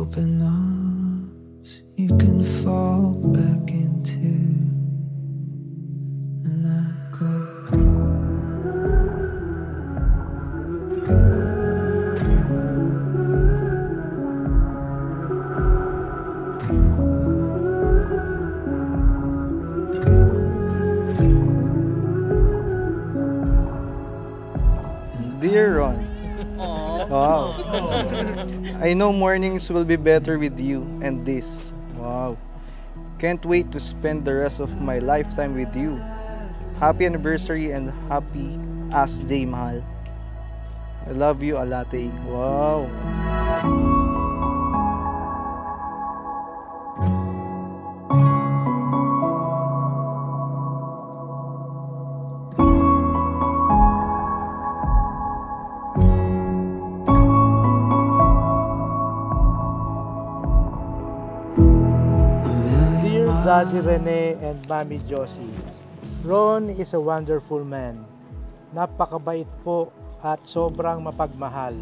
open arms you can fall back into, and I go. Dear Ron, wow. I know mornings will be better with you and this. Wow. Can't wait to spend the rest of my lifetime with you. Happy anniversary and happy Ass Day, mahal. I love you, Alate. Wow. Daddy Rene and Mami Josie, Ron is a wonderful man. Napakabait po at sobrang mapagmahal.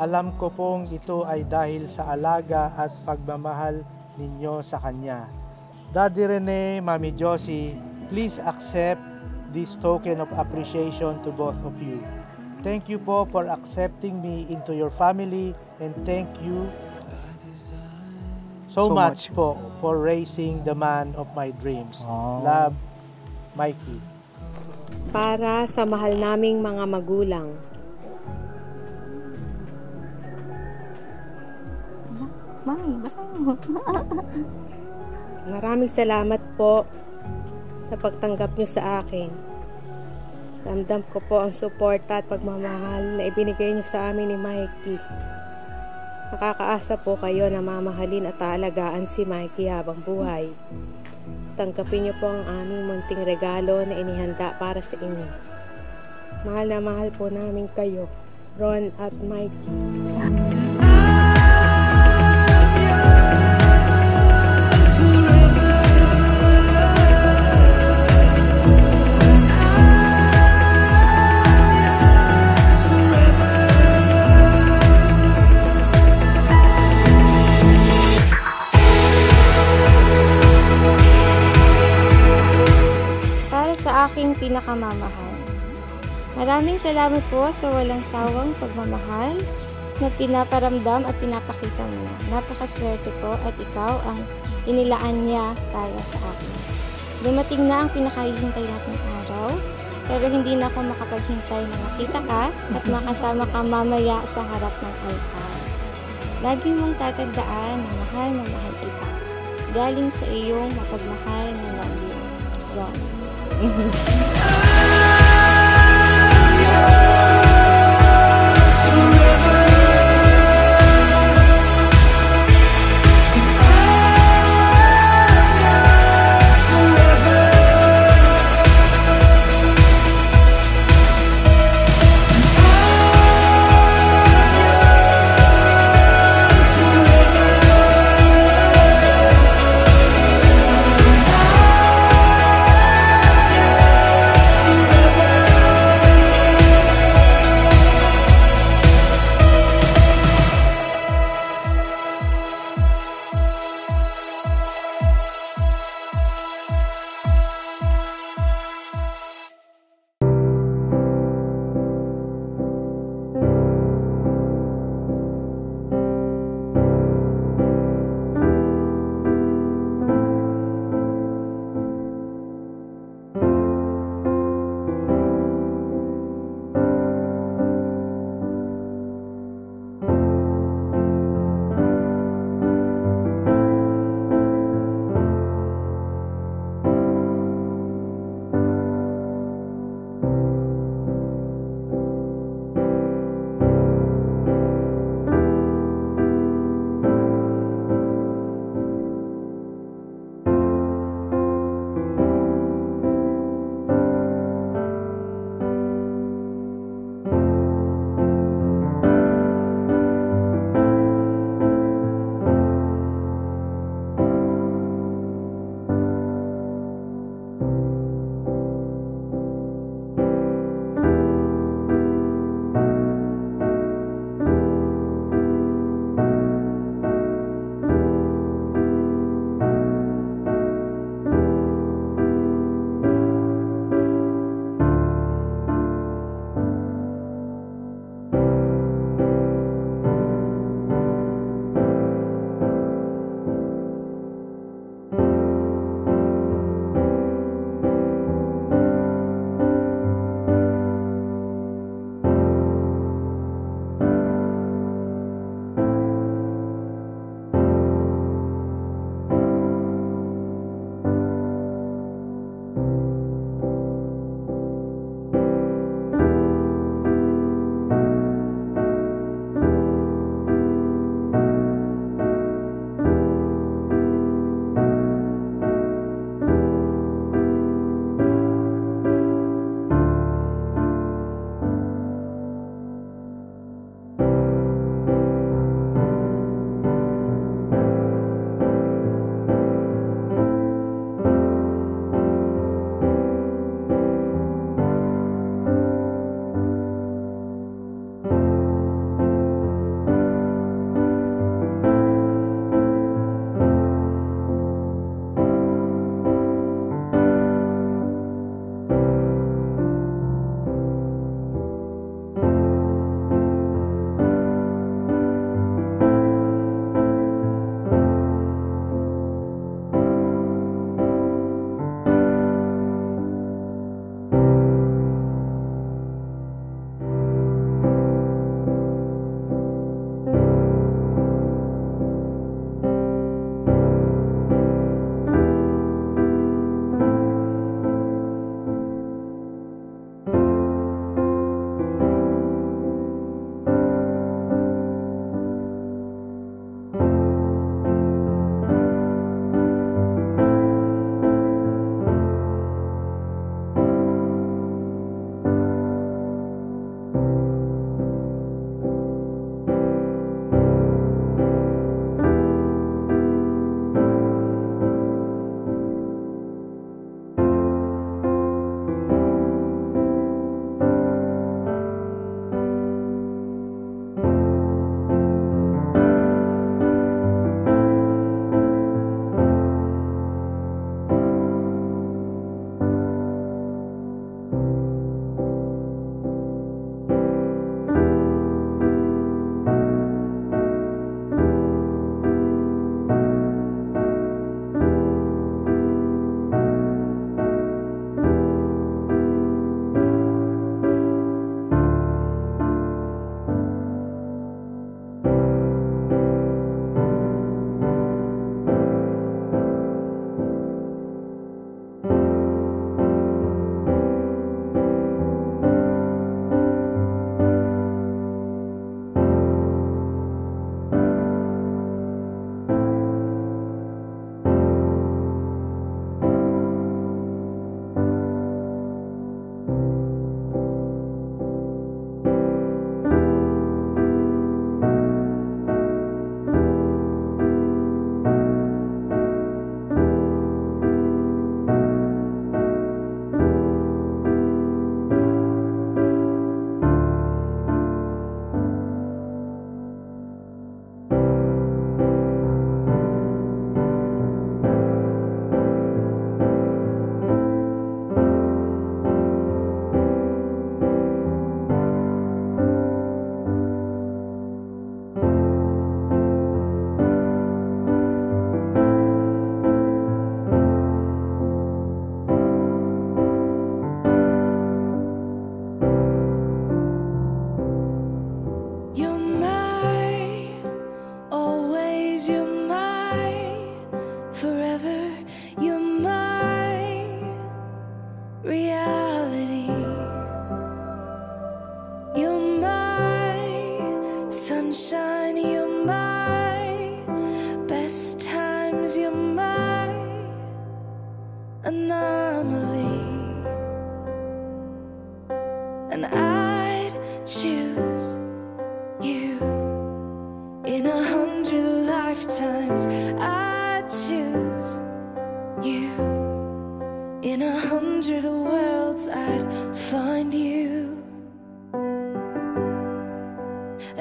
Alam ko pong ito ay dahil sa alaga at pagmamahal ninyo sa kanya. Daddy Rene, Mami Josie, please accept this token of appreciation to both of you. Thank you po for accepting me into your family, and thank you so much po for raising the man of my dreams. Love, Mikey. Para sa mahal naming mga magulang. Mami, basahin mo. Maraming salamat po sa pagtanggap nyo sa akin. Ramdam ko po ang suporta at pagmamahal na ibinigay nyo sa amin ni Mikey. Nakakaasa po kayo na mamahalin at aalagaan si Mikey habang buhay. Tanggapin niyo po ang aming munting regalo na inihanda para sa inyo. Mahal na mahal po namin kayo, Ron at Mikey. Sa aking pinakamamahal. Maraming salamat po sa walang sawang pagmamahal na pinaparamdam at pinapakita mo. Napakaswerte ko at ikaw ang inilaan niya para sa akin. Dumating na ang pinakahihintay nating araw, pero hindi na ako makapaghintay na makita ka at makasama ka mamaya sa harap ng altar. Lagi mong tatandaan na mahal kita. Galing sa iyong mapagmahal na nobyo, Ron.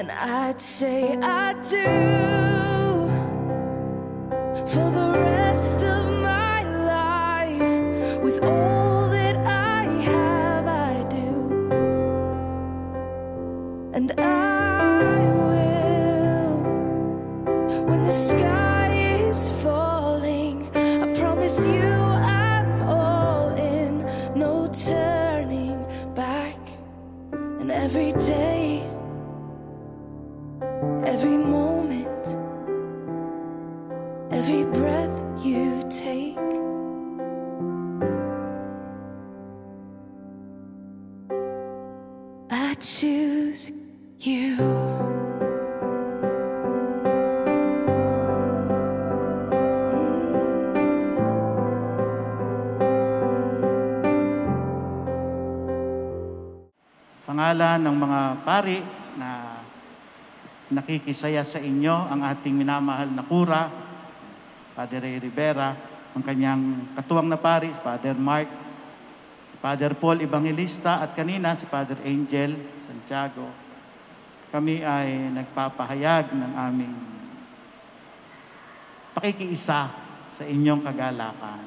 and I'd say I do for the rest of my life. With all that I have, I do, and I will. When the sky is falling, I promise you I'm all in, no turning back. And every day, every moment, every breath you take, I choose you. Sa ngalan ng mga pari na nakikisaya sa inyo, ang ating minamahal na kura, Father Ray Rivera, ang kanyang katuwang na pari, Father Mark, Father Paul Evangelista, at kanina si Father Angel Santiago, kami ay nagpapahayag ng aming pakikiisa sa inyong kagalakan.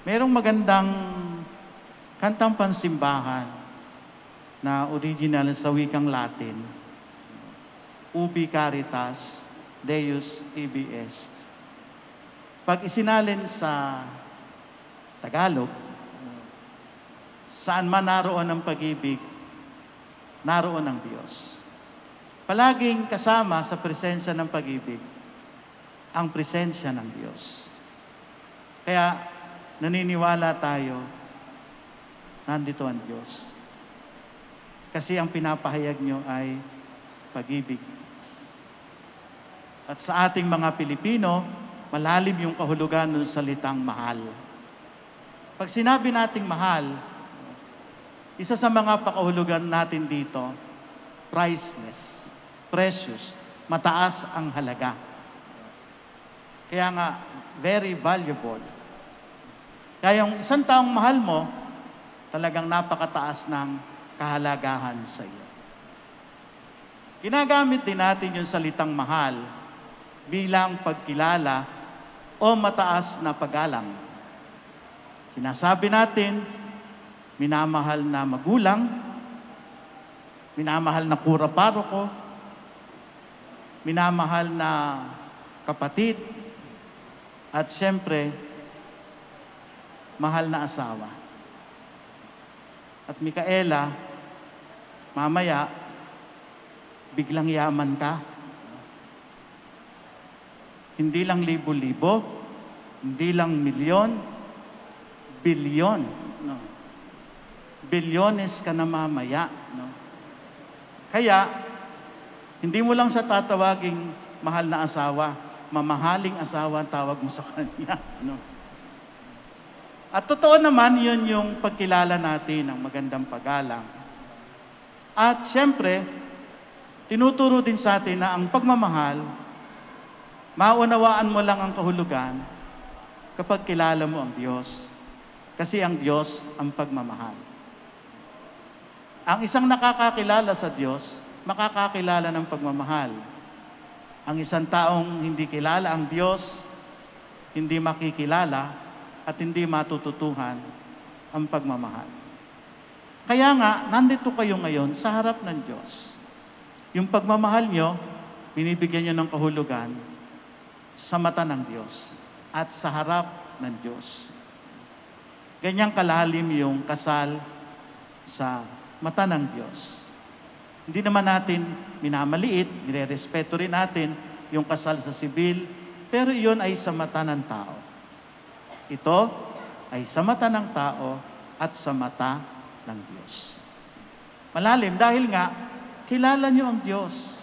Merong magandang kantang pansimbahan na original sa wikang Latin, Ubi Caritas, Deus ibi est. Pag isinalin sa Tagalog, saan man naroon ang pag-ibig, naroon ang Diyos. Palaging kasama sa presensya ng pag-ibig, ang presensya ng Diyos. Kaya naniniwala tayo, nandito ang Diyos. Kasi ang pinapahayag nyo ay pag-ibig. At sa ating mga Pilipino, malalim yung kahulugan ng salitang mahal. Pag sinabi nating mahal, isa sa mga pakahulugan natin dito, priceless, precious, mataas ang halaga. Kaya nga, very valuable. Kaya yung isang taong mahal mo, talagang napakataas ng kahalagahan sa iyo. Ginagamit din natin yung salitang mahal bilang pagkilala o mataas na paggalang. Sinasabi natin, minamahal na magulang, minamahal na kura paroko, minamahal na kapatid, at siyempre, mahal na asawa. At Micaela, mamaya, biglang yaman ka. Hindi lang libo-libo, hindi lang milyon, bilyon. No? Bilyones ka na mamaya. No? Kaya, hindi mo lang siya tatawaging mahal na asawa, mamahaling asawa ang tawag mo sa kanya. No? At totoo naman, yun yung pagkilala natin ng magandang paggalang. At siyempre, tinuturo din sa atin na ang pagmamahal, maunawaan mo lang ang kahulugan kapag kilala mo ang Diyos. Kasi ang Diyos ang pagmamahal. Ang isang nakakakilala sa Diyos, makakakilala ng pagmamahal. Ang isang taong hindi kilala ang Diyos, hindi makikilala at hindi matututuhan ang pagmamahal. Kaya nga, nandito kayo ngayon sa harap ng Diyos. Yung pagmamahal nyo, binibigyan nyo ng kahulugan sa mata ng Diyos at sa harap ng Diyos. Ganyang kalalim yung kasal sa mata ng Diyos. Hindi naman natin minamaliit, nire-respeto rin natin yung kasal sa sibil, pero iyon ay sa mata ng tao. Ito ay sa mata ng tao at sa mata ng Diyos. Malalim dahil nga, kilala nyo ang Diyos.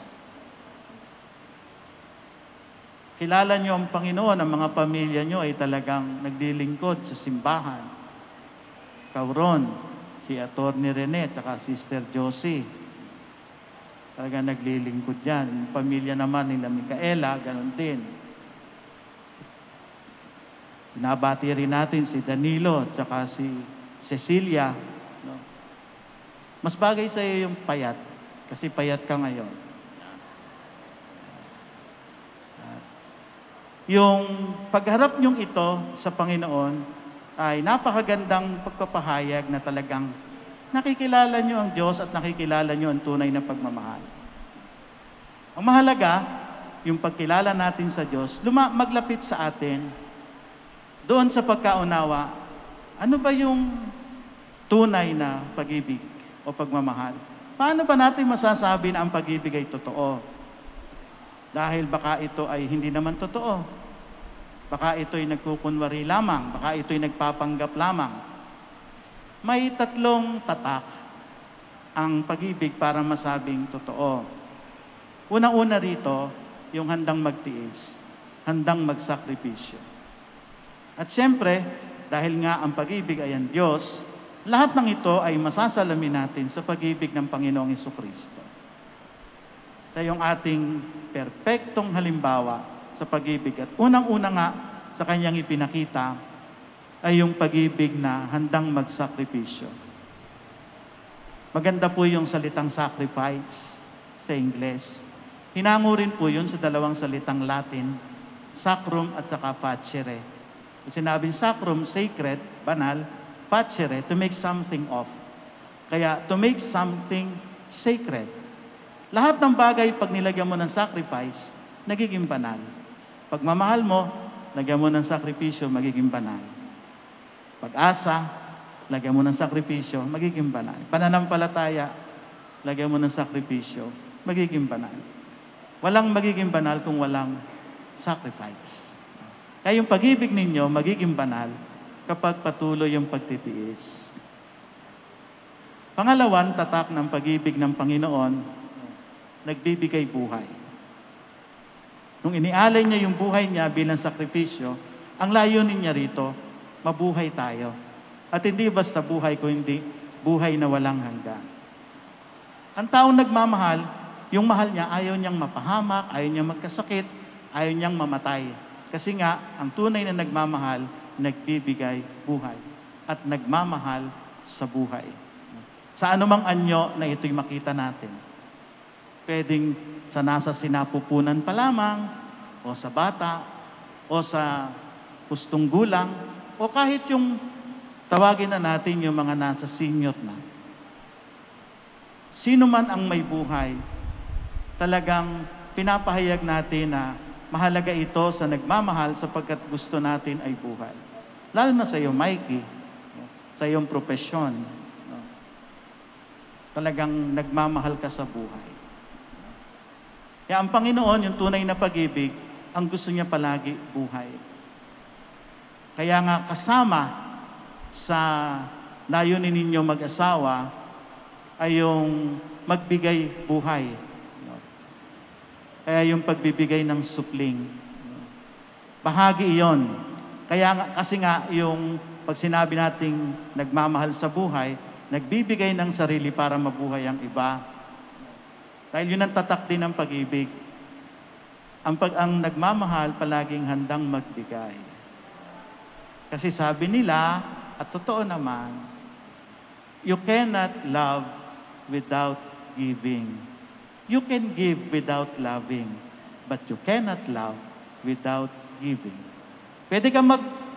Kilala nyo ang Panginoon, ang mga pamilya nyo ay talagang naglilingkod sa simbahan. Kauron, si Atty. Rene, at Sister Josie. Talagang naglilingkod yan. Yung pamilya naman nila Micaela, ganun din. Binabati rin natin si Danilo at saka si Cecilia. No? Mas bagay sa iyo yung payat Kasi payat ka ngayon. Yung pagharap niyong ito sa Panginoon ay napakagandang pagpapahayag na talagang nakikilala niyo ang Diyos at nakikilala niyo ang tunay na pagmamahal. Ang mahalaga, yung pagkilala natin sa Diyos, maglapit sa atin doon sa pagkaunawa, ano ba yung tunay na pag-ibig o pagmamahal? Paano ba natin masasabi na ang pag-ibig ay totoo? Dahil baka ito ay hindi naman totoo. Baka ito ay nagkukunwari lamang. Baka ito ay nagpapanggap lamang. May 3 tatak ang pag-ibig para masabing totoo. Una-una rito, yung handang magtiis, handang magsakripisyo. At siyempre, dahil nga ang pag-ibig ay ang Diyos, lahat ng ito ay masasalamin natin sa pag-ibig ng Panginoong Jesucristo. Siya yung ating perpektong halimbawa sa pag-ibig. At unang-una nga sa kanyang ipinakita ay yung pag-ibig na handang magsakripisyo. Maganda po yung salitang sacrifice sa Ingles. Hinango rin po yun sa 2 salitang Latin, sacrum at saka facere. Sinabing sacrum, sacred, banal, facere, to make something of. Kaya, to make something sacred. Lahat ng bagay, pag nilagyan mo ng sacrifice, nagiging banal. Pagmamahal mo, lagyan mo ng sakripisyo, magiging banal. Pag-asa, lagyan mo ng sakripisyo, magiging banal. Pananampalataya, lagyan mo ng sakripisyo, magiging banal. Walang magiging banal kung walang sacrifice. Kaya yung pag-ibig ninyo, magiging banal kapag patuloy yung pagtitiis. Pangalawan, tatak ng pag-ibig ng Panginoon, nagbibigay buhay. Nung inialay niya yung buhay niya bilang sakripisyo, ang layunin niya rito, mabuhay tayo. At hindi basta buhay, kundi buhay na walang hanggan. Ang taong nagmamahal, yung mahal niya, ayaw niyang mapahamak, ayaw niyang magkasakit, ayaw niyang mamatay. Kasi nga, ang tunay na nagmamahal, nagbibigay buhay. At nagmamahal sa buhay. Sa anumang anyo na ito'y makita natin. Pwedeng sa nasa sinapupunan pa lamang, o sa bata, o sa hustong gulang, o kahit yung tawagin na natin yung mga nasa senior na. Sino man ang may buhay, talagang pinapahayag natin na mahalaga ito sa nagmamahal sapagkat gusto natin ay buhay. Lalo na sa iyo, Mikey, sa iyong propesyon. Talagang nagmamahal ka sa buhay. Kaya ang Panginoon, yung tunay na pag-ibig, ang gusto niya palagi buhay. Kaya nga kasama sa layunin ninyo mag-asawa ay yung magbigay buhay. Kaya yung pagbibigay ng supling. Bahagi iyon. Kaya nga, kasi nga yung pag sinabi nating nagmamahal sa buhay, nagbibigay ng sarili para mabuhay ang iba. Dahil yun ang tatak din ng pag-ibig. Ang nagmamahal palaging handang magbigay. Kasi sabi nila, at totoo naman, you cannot love without giving. You can give without loving, but you cannot love without giving. Pwede kang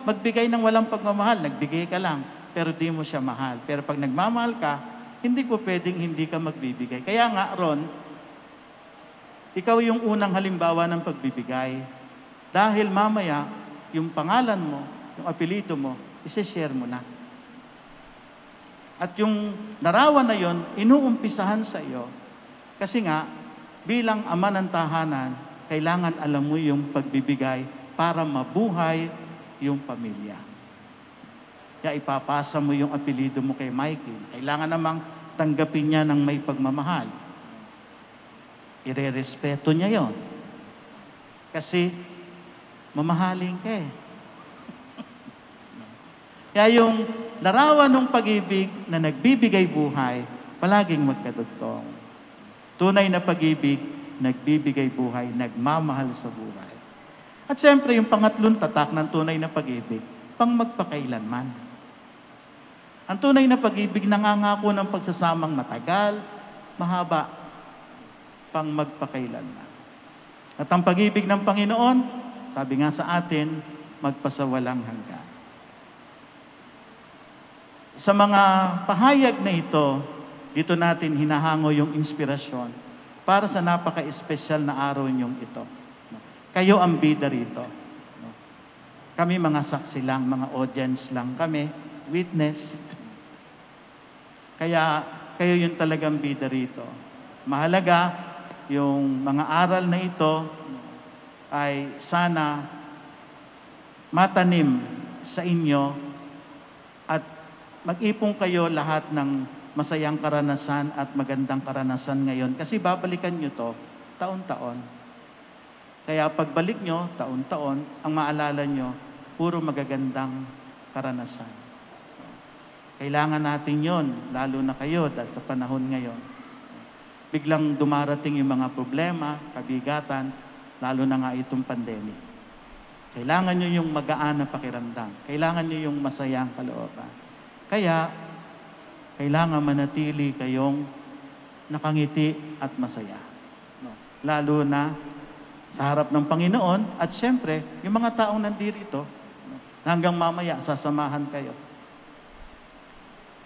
magbigay ng walang pagmamahal, nagbigay ka lang, pero di mo siya mahal. Pero pag nagmamahal ka, hindi po pwedeng hindi ka magbibigay. Kaya nga, Ron, ikaw yung unang halimbawa ng pagbibigay. Dahil mamaya, yung pangalan mo, yung apelido mo, isi-share mo na. At yung larawan na yon, inuumpisahan sa iyo. Kasi nga, bilang ama ng tahanan, kailangan alam mo yung pagbibigay para mabuhay yung pamilya. Kaya ipapasa mo yung apelido mo kay Mikey. Kailangan namang tanggapin niya ng may pagmamahal. Irerespeto niya yon. Kasi mamahalin ka eh. Kaya yung larawan ng pag-ibig na nagbibigay buhay, palaging magkadugtong. Tunay na pag-ibig, nagbibigay buhay, nagmamahal sa buhay. At siyempre, yung pangatlong tatak ng tunay na pag-ibig, pang magpakailanman. Ang tunay na pag-ibig nangangako ng pagsasamang matagal, mahaba, pang magpakailanman. At ang pag-ibig ng Panginoon, sabi nga sa atin, magpasawalang hanggan. Sa mga pahayag na ito, dito natin hinahango yung inspirasyon para sa napaka-espesyal na araw niyong ito. Kayo ang bida rito. Kami mga saksi lang, mga audience lang kami, witness. Kaya kayo yung talagang bida rito. Mahalaga yung mga aral na ito ay sana matanim sa inyo at mag-ipon kayo lahat ng masayang karanasan at magandang karanasan ngayon. Kasi babalikan nyo to taon-taon. Kaya pagbalik nyo, taon-taon, ang maalala nyo, puro magagandang karanasan. Kailangan natin yon, lalo na kayo dahil sa panahon ngayon. Biglang dumarating yung mga problema, kabigatan, lalo na nga itong pandemic. Kailangan nyo yung magaan na pakiramdam. Kailangan nyo yung masayang kalooban. Kaya, kailangan manatili kayong nakangiti at masaya. Lalo na sa harap ng Panginoon at syempre, yung mga taong nandito, hanggang mamaya sasamahan kayo.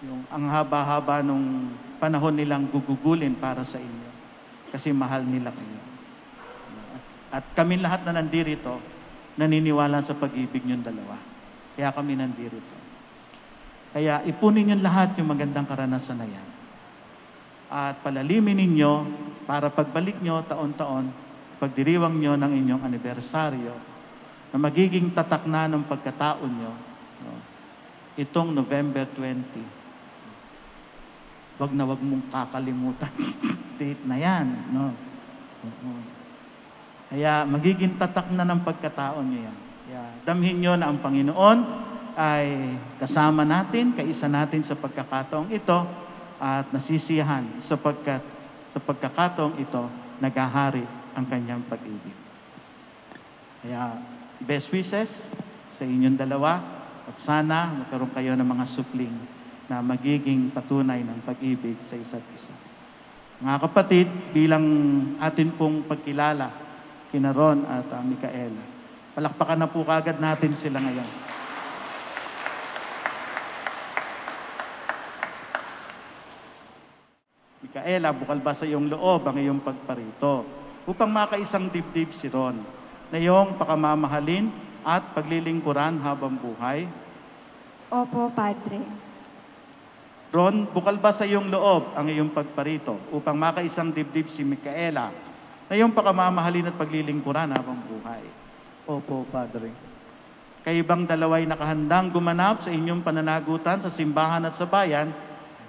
Yung ang haba-haba nung panahon nilang gugugulin para sa inyo. Kasi mahal nila kayo. At kami lahat na nandito, naniniwala sa pag-ibig niyong dalawa. Kaya kami nandito. Kaya ipunin niyo lahat yung magandang karanasan na yan. At palalimin ninyo para pagbalik nyo taon-taon, pagdiriwang nyo ng inyong anibersaryo, na magiging tatak na ng pagkataon nyo, itong November 20. Wag na wag mong kakalimutan. Date na yan. No? Kaya magiging tatak na ng pagkataon nyo yan. Kaya damhin nyo na ang Panginoon ay kasama natin, kaisa natin sa pagkakataong ito at nasisiyahan sapagkat sa pagkakataong ito naghahari ang kanyang pag-ibig. Kaya best wishes sa inyong dalawa at sana magkaroon kayo ng mga supling na magiging patunay ng pag-ibig sa isa't isa. Mga kapatid, bilang atin pong pagkilala kina Ron at Micaela, palakpakan na po kagad natin sila ngayon. Micaela, bukal ba sa iyong loob ang iyong pagparito upang makaisang dibdib si Ron na iyong pakamamahalin at paglilingkuran habang buhay? Opo, Padre. Ron, bukal ba sa iyong loob ang iyong pagparito upang makaisang dibdib si Micaela na iyong pakamamahalin at paglilingkuran habang buhay? Opo, Padre. Kayo bang dalaway nakahandang gumanap sa inyong pananagutan sa simbahan at sa bayan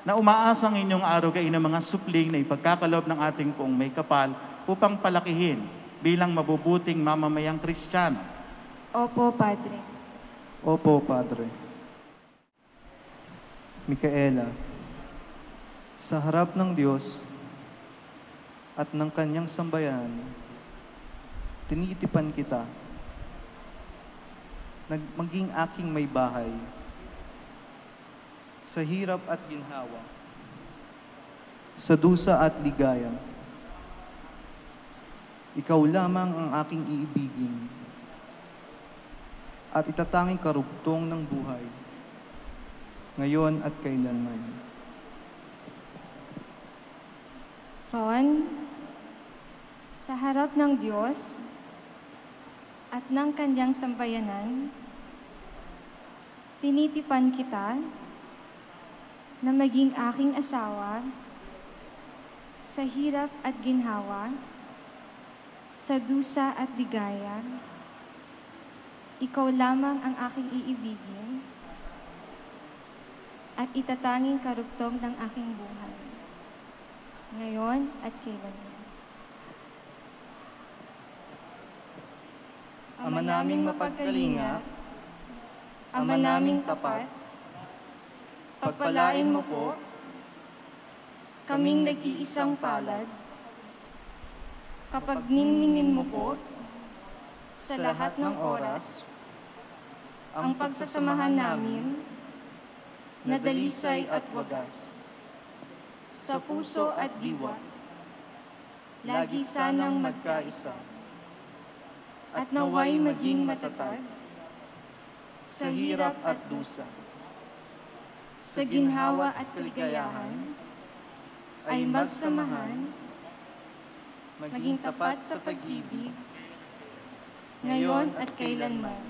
na umaasang inyong arugain ng mga supling na ipagkakalob ng ating poong may kapal upang palakihin bilang mabubuting mamamayang Kristiyano? Opo, Padre. Opo, Padre. Micaela, sa harap ng Diyos at ng kanyang sambayanan, tinitipan kita na maging aking may bahay sa hirap at ginhawa, sa dusa at ligaya. Ikaw lamang ang aking iibigin at itatanging karugtong ng buhay, ngayon at kailanman. Ron, sa harap ng Diyos at ng kanyang sambayanan, tinitipan kita na maging aking asawa sa hirap at ginhawa, sa dusa at ligaya. Ikaw lamang ang aking iibigin at itatanging karugtong ng aking buhay, ngayon at kailanman. Ama naming mapagkalinga, Ama naming tapat, pagpalain mo po kaming nag-iisang palad, kapag ningningin mo po sa lahat ng oras ang pagsasamahan namin na dalisay at wagas, sa puso at diwa, lagi sanang magkaisa, at naway maging matatag sa hirap at dusa, sa ginhawa at kaligayahan, ay magsamahan, maging tapat sa pag-ibig, ngayon at kailanman.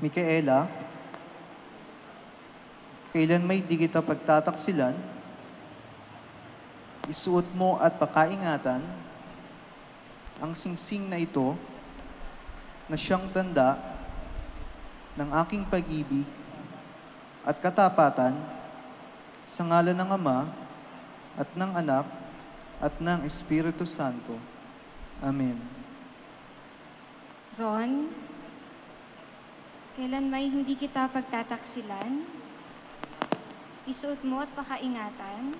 Micaela, kailan may di kita pagtataksilan, isuot mo at pakaingatan ang singsing na ito na siyang tanda ng aking pag-ibig at katapatan sa ngalan ng Ama at ng Anak at ng Espiritu Santo. Amen. Ron, kailan may hindi kita pagtataksilan, isuot mo at pakaingatan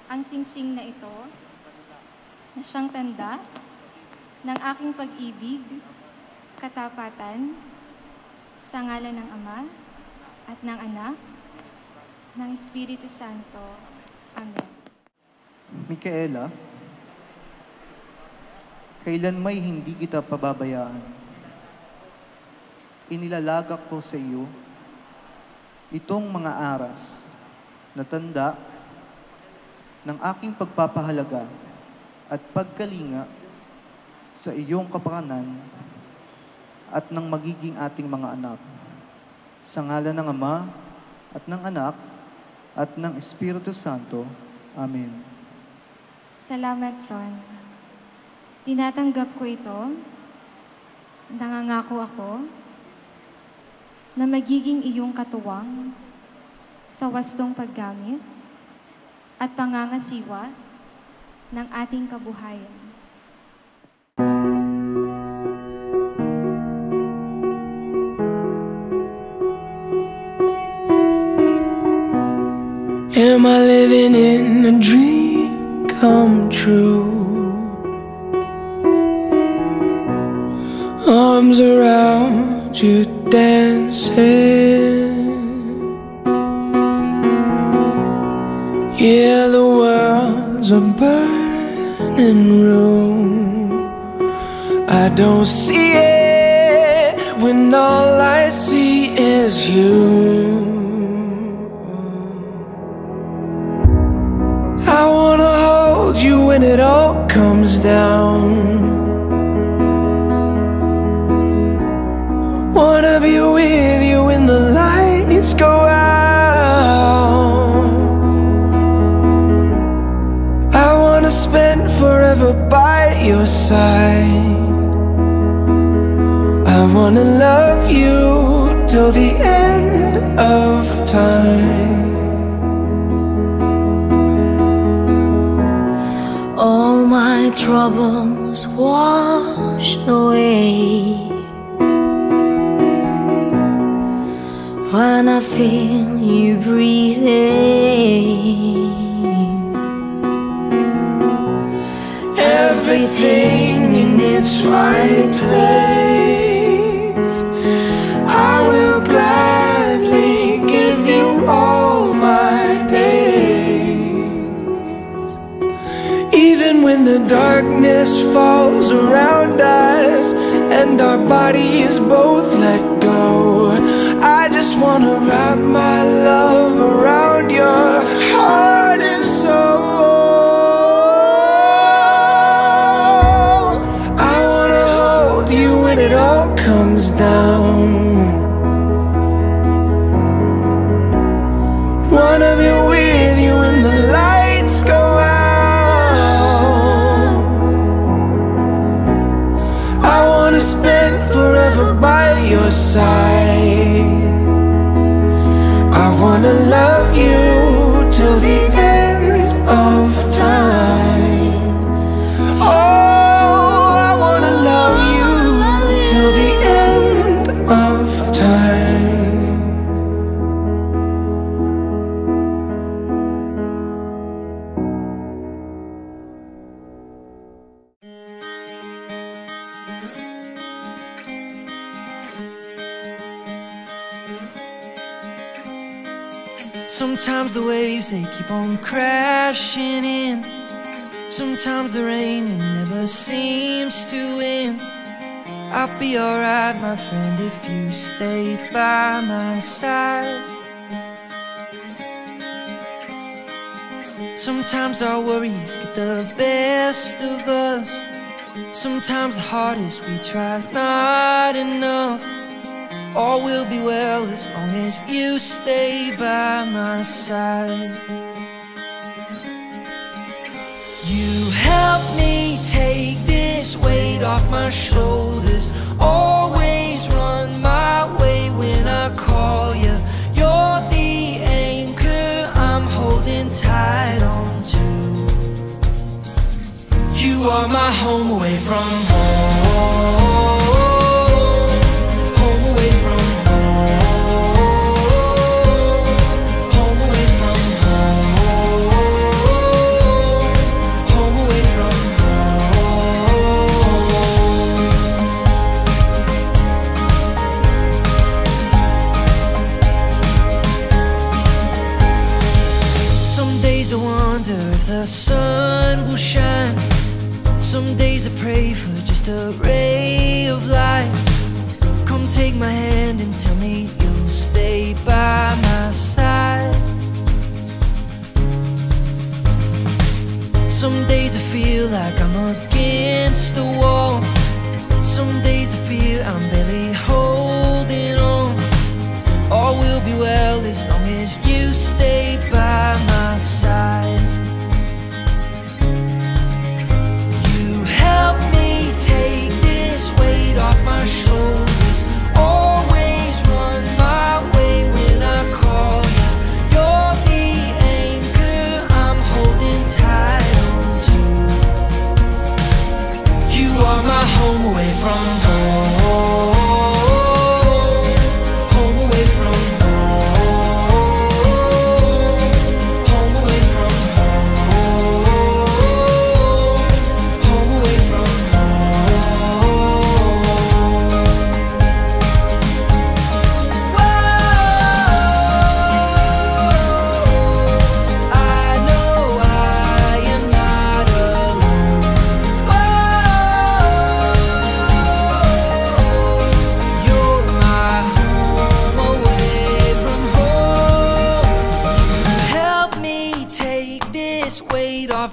ang singsing na ito na siyang tanda ng aking pag-ibig, katapatan, sa ngalan ng Ama at ng Anak, ng Espiritu Santo. Amen. Micaela, kailan may hindi kita pababayaan, inilalagak ko sa iyo itong mga aras na tanda ng aking pagpapahalaga at pagkalinga sa iyong kapakanan at ng magiging ating mga anak. Sa ngalan ng Ama at ng Anak at ng Espiritu Santo. Amen. Salamat, Ron. Tinatanggap ko ito. Nangangako ako na magiging iyong katuwang sa wastong paggamit at pangangasiwa ng ating kabuhayan. Am I living in a dream come true? Arms around you dancing. Yeah, the world's a burning room. I don't see it when all I see is you. I wanna hold you when it all comes down. Wanna be with you when the lights go out. I wanna spend forever by your side. I wanna love you till the end of time. All my troubles wash away when I feel you breathing. Everything in its right place. I will gladly give you all my days. Even when the darkness falls around us and our bodies both let go, I just wanna wrap my love around your heart and soul. I wanna hold you when it all comes down. Wanna be with you when the lights go out. I wanna spend forever by your side. I wanna love you till the end of time. Oh, I wanna love you till the end of time. Sometimes the waves, they keep on crashing in. Sometimes the rain, it never seems to end. I'll be alright, my friend, if you stay by my side. Sometimes our worries get the best of us. Sometimes the hardest we try is not enough. All will be well as long as you stay by my side. You help me take this weight off my shoulders. Always run my way when I call you. You're the anchor I'm holding tight on to. You are my home away from home. Home away from home. Home away from home. Home away from home. Some days I wonder if the sun will shine. Some days I pray for just a ray of light. Come take my hand and tell me you'll stay by my side. Some days I feel like I'm against the wall. Some days I feel I'm barely holding on. All will be well as long as you stay by my side. Help me take this weight off my shoulders. Always run my way when I call you. You're the anchor I'm holding tight on to. You are my home away from home. Home away from home. Home away from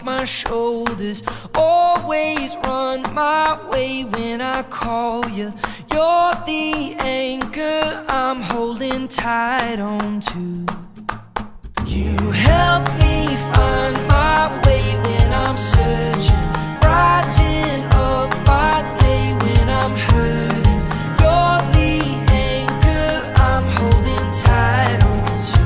my shoulders. Always run my way when I call you. You're the anchor I'm holding tight on to. You help me find my way when I'm searching. Brighten up my day when I'm hurting. You're the anchor I'm holding tight on to.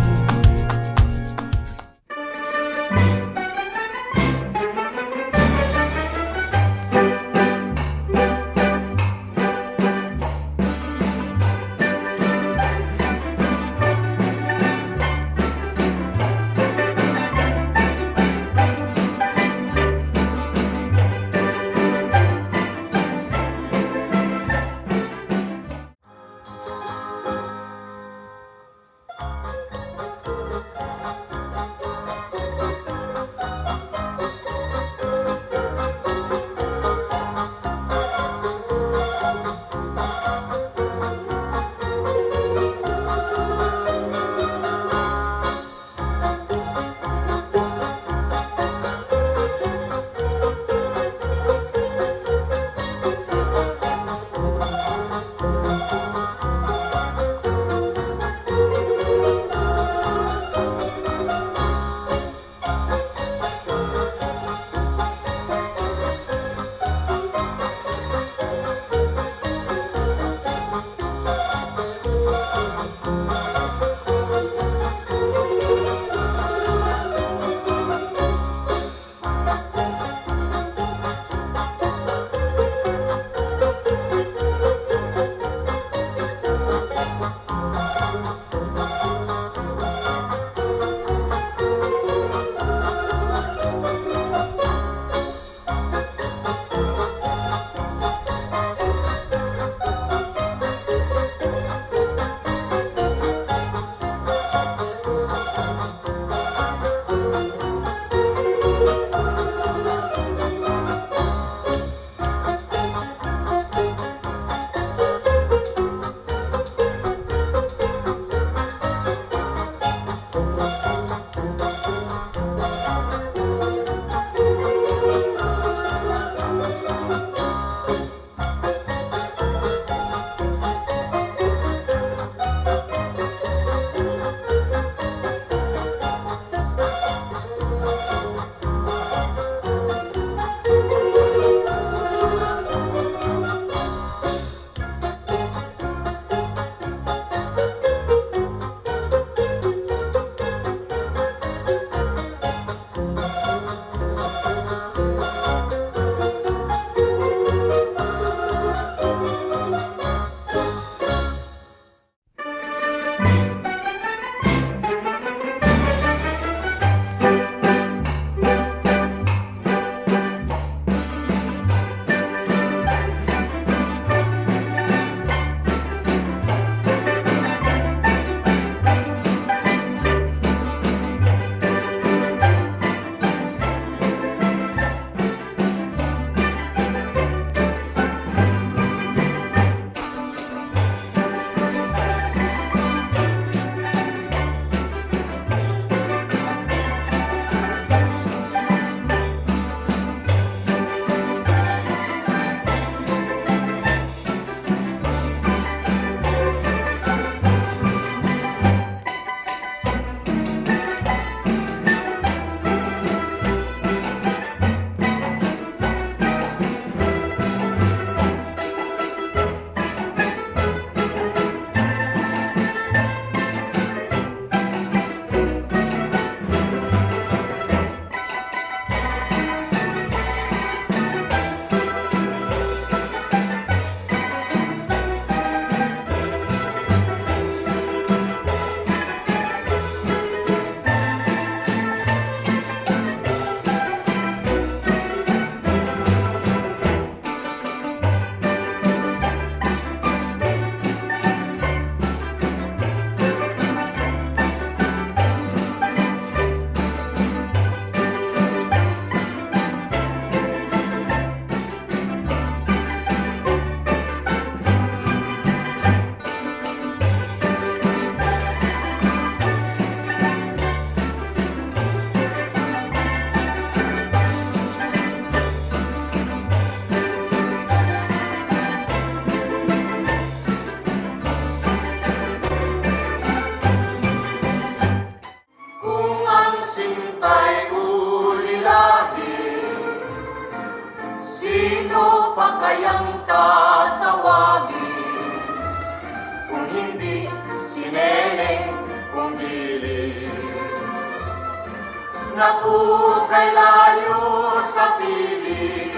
Naku, kay layo sa piling,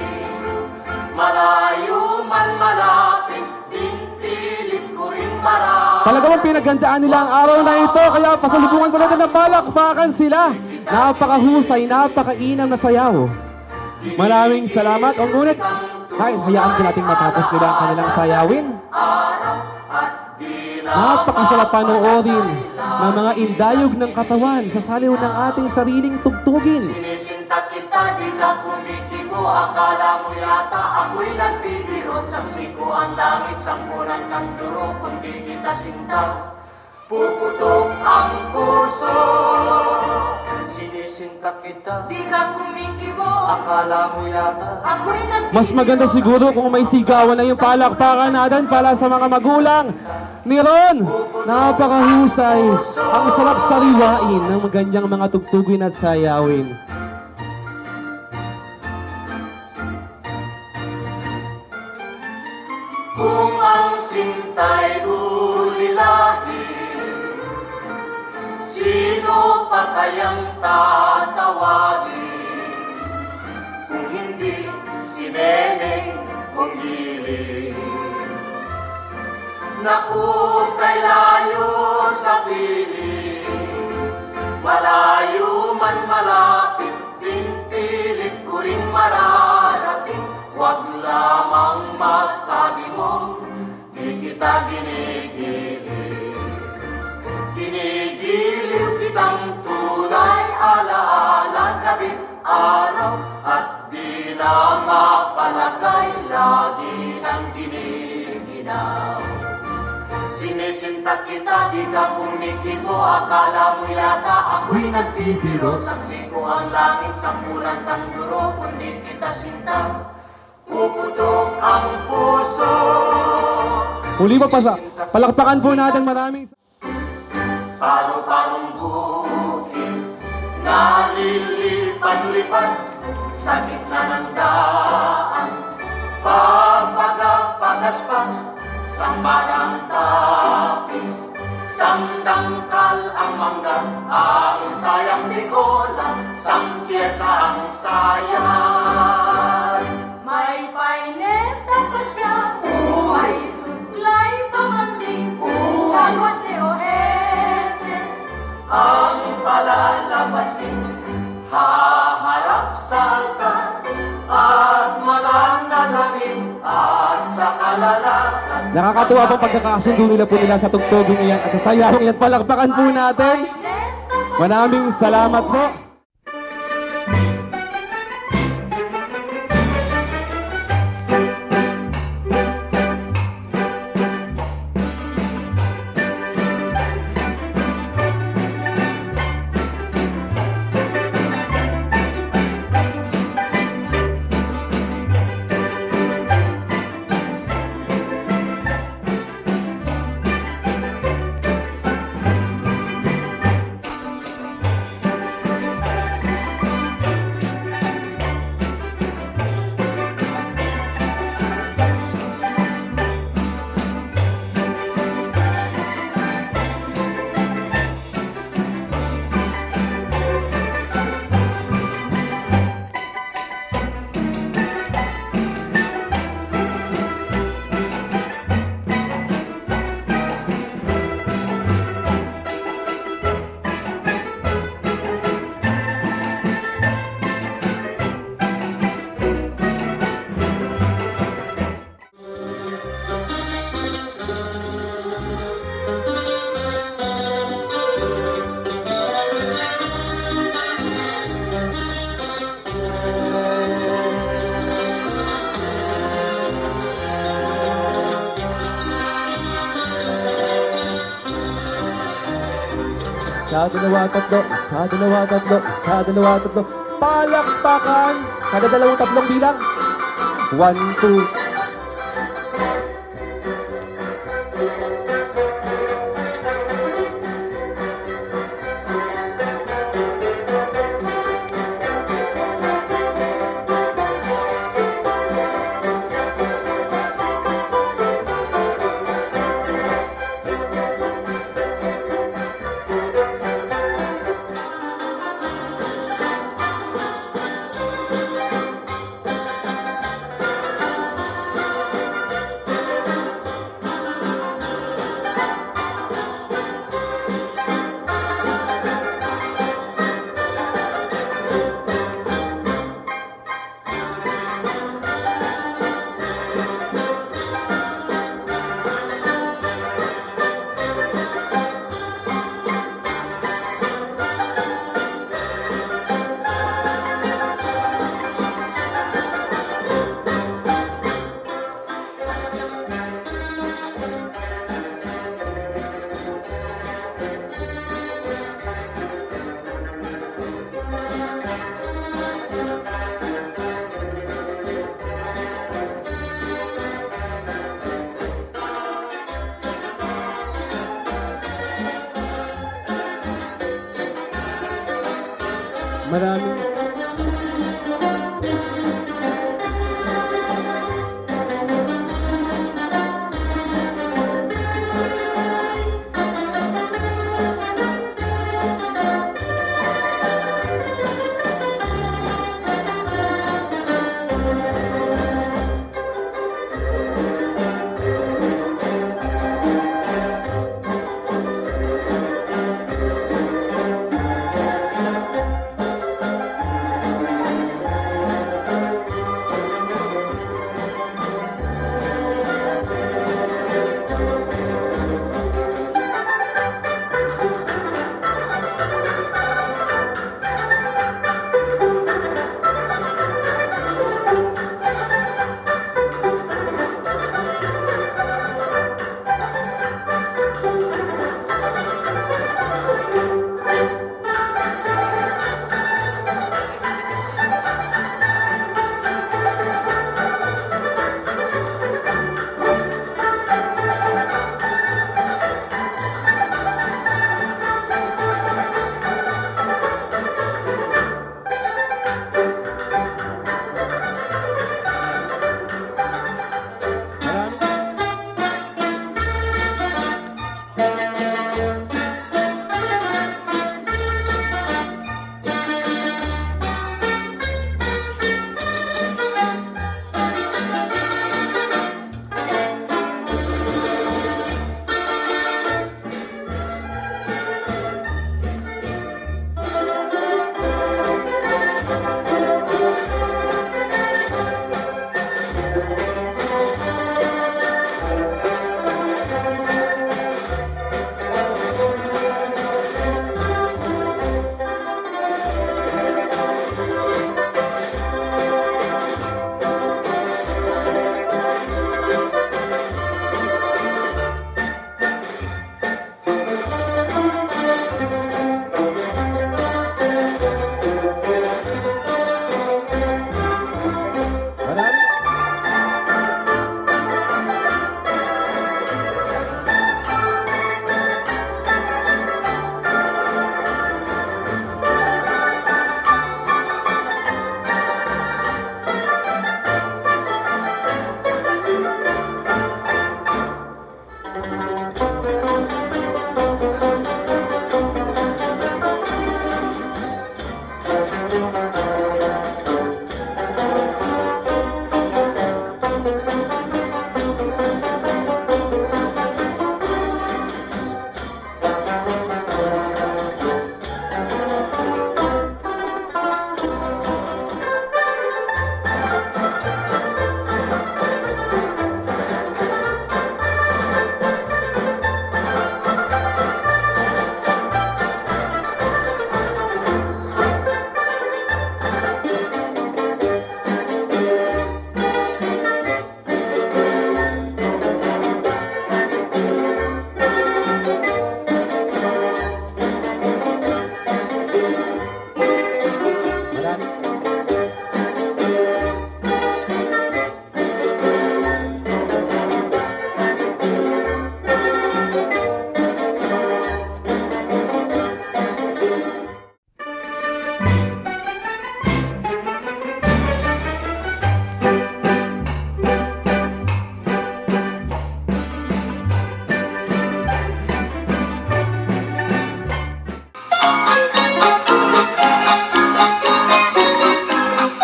malayo man malapit, din pilit ko rin marami. Talagang pinaghandaan nila ang araw na ito, kaya pasalubungan ko natin ng palakpakan sila. Napakahusay, napakainam na sayaw. Maraming salamat. O ngunit, hayaan ko natin matapos nila ang kanilang sayawin. Napakasarap panoorin ng mga indayog ng katawan sa saliw ng ating sariling tugtugin. Sinisinta kita, di ka kumikibo, akala mo yata ako'y nagbibiro. Saksi ko ang langit, sampunan kang duro, kundi kita sinta, puputok ang puso. Sinisinta kita, di ka kumikibo, akala mo yata ako'y nagbibiro. Mas maganda siguro kung may sigawan na yung palakpakan natin para sa mga magulang ni Ron. Napakahusay. Ang sarap sariwain ng magandang mga tugtugin at sayawin. Kung ang sinta'y ulilahin, sino pa kayang tatawagin? Kung hindi si Neneng Bongiling. Naku, kay layo sa piling, malayo man malapit, din pilit ko rin mararating. Huwag lamang masabi mo, di kita ginigiliw. Ginigiliw kitang tunay, alaala gabit araw, at di na mapalagay, lagi nang giniginaw. Sinisinta kita, di ka kumikibo, akala mo yata ako'y nagbibiro. Saksi ko ang langit, sampunan kang duro, kundi kita sinta, puputok ang puso. Huli pa palakpakan po natin. Maraming Paro-parong bukid na lilipad-lipad sa gitna ng daan, pagpagaspas sambarang tapis, samdangkal ang manggas, ang sayang di ko lang, sampiesa ang sayang. May paineta pa siya, may suklay pamanding, tagwas ni Oetes ang palalabasin, haharap sa altar at mananalamin at sa kalalatan. nakakatuwa pong pagkakasundo nila po nila sa tugtugin iyan at sa sayawing iyan. Palakpakan po natin. Maraming salamat po. Isa, dalawa, tatlo, isa, dalawa, tatlo, isa, dalawa, tatlo. Palakpakan! Kada dalawang tatlong bilang. 1, 2, Maraming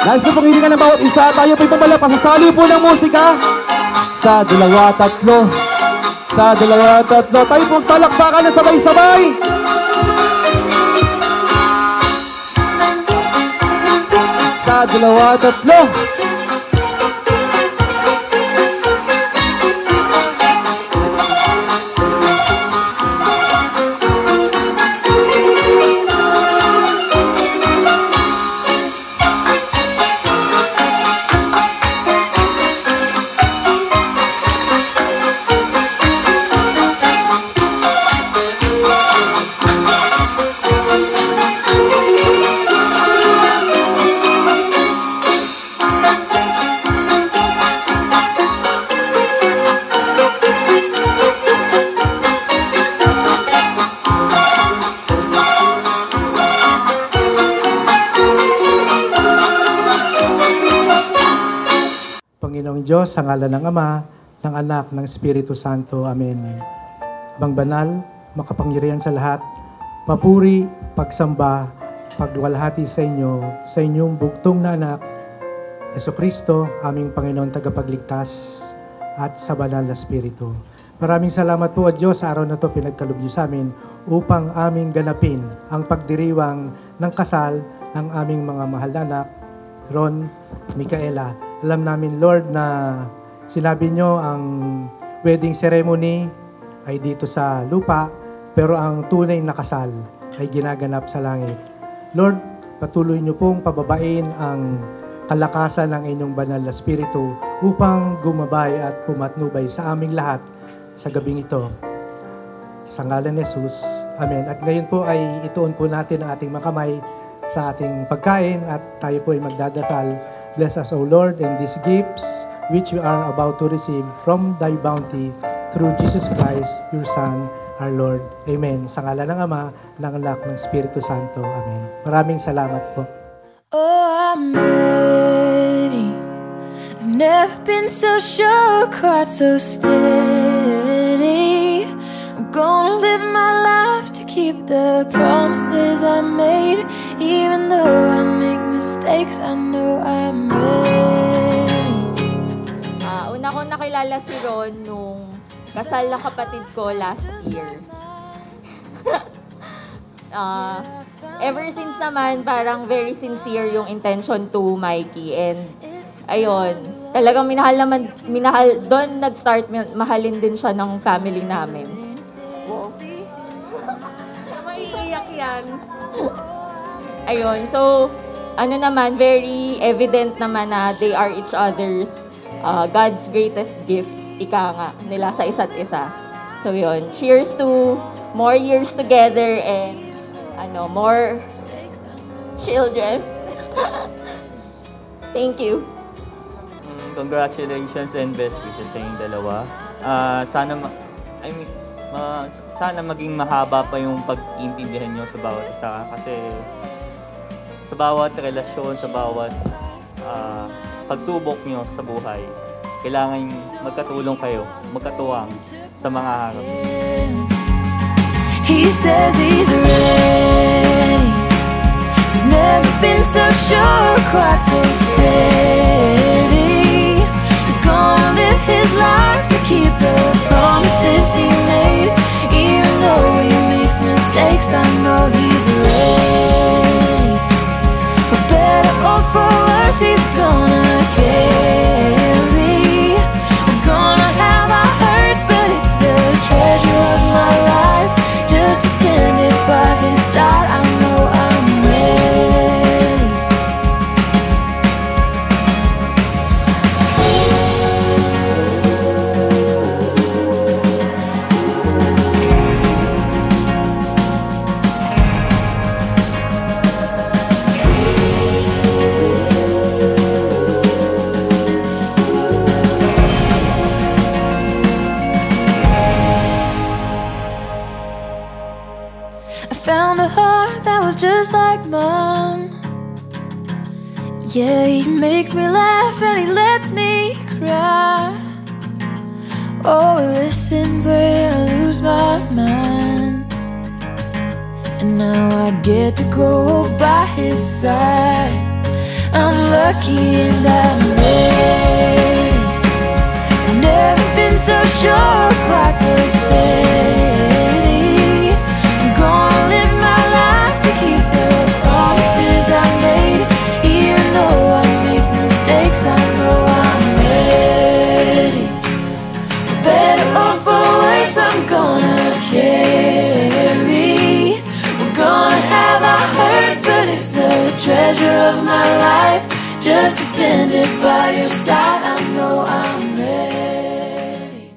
Nais ko pong hilingan ng bawat isa, tayo po'y pumalak, pasasali po ng musika. Sa dalawa, tatlo. Sa dalawa, tatlo. Tayo pong palakpakan na sabay-sabay. Sa dalawa, tatlo. Panginoong Diyos, sa ngalan ng Ama, ng Anak, ng Espiritu Santo. Amen. Bang banal, makapangyarihan sa lahat, papuri, pagsamba, pagwalhati sa inyo, sa inyong bugtong na anak, Jesucristo, aming Panginoon tagapagligtas, at sa banal na Espiritu. Maraming salamat po, Diyos, sa araw na ito pinagkaloob niyo sa amin upang aming ganapin ang pagdiriwang ng kasal ng aming mga mahal na anak, Ron, Micaela. Alam namin, Lord, na sinabi nyo ang wedding ceremony ay dito sa lupa, pero ang tunay na kasal ay ginaganap sa langit. Lord, patuloy nyo pong pababain ang kalakasan ng inyong banal na Espiritu upang gumabay at pumatnubay sa aming lahat sa gabing ito. Sa ngalan ni Jesus, Amen. At ngayon po ay ituon po natin ang ating mga kamay sa ating pagkain at tayo po ay magdadasal. Bless us, O Lord, in these gifts which we are about to receive from Thy bounty through Jesus Christ, Your Son, our Lord. Amen. Sa ngalan ng Ama, ng Anak, ng Espiritu Santo. Amen. Maraming salamat po. Oh, I'm ready. I've never been so sure, quite so steady. I'm gonna live my life to keep the promises I made. Even though I make mistakes, I know I'm ready. Una ko nakilala si Ron nung kasal na kapatid ko last year. Ever since naman, parang very sincere yung intention to Mikey. And ayun, talagang minahal, doon nag-start, mahalin din siya ng family namin. Wow. Maiiyak yan. Ayun, so, ano naman, very evident naman na they are each other's God's greatest gift, ika nga, nila sa isa't isa. So yun, cheers to more years together and more children. Thank you. Congratulations and best wishes sa inyong dalawa. Sana maging mahaba pa yung pag-iintindihan nyo sa bawat isa kasi sa bawat relasyon, sa bawat pagsubok nyo sa buhay, kailangan magkatulong kayo, magkatuwang sa mga harap. He says he's ready. He's never been so sure, quite so steady. He's gonna live his life to keep the promises he made. Even though he makes mistakes, I know he's ready. For better or for worse, he's gonna carry. We're gonna have our hurts, but it's the treasure of my life. Just to spend it by his side, I know I'm ready. Found a heart that was just like mine. Yeah, he makes me laugh and he lets me cry. Oh, he listens when I lose my mind. And now I get to go by his side. I'm lucky and I'm ready. I've never been so sure, quite so steady. Gonna live my life to keep the promises I made. Even though I make mistakes, I know I'm ready. For better or for worse, I'm gonna carry. We're gonna have our hurts, but it's the treasure of my life. Just to spend it by your side, I know I'm ready.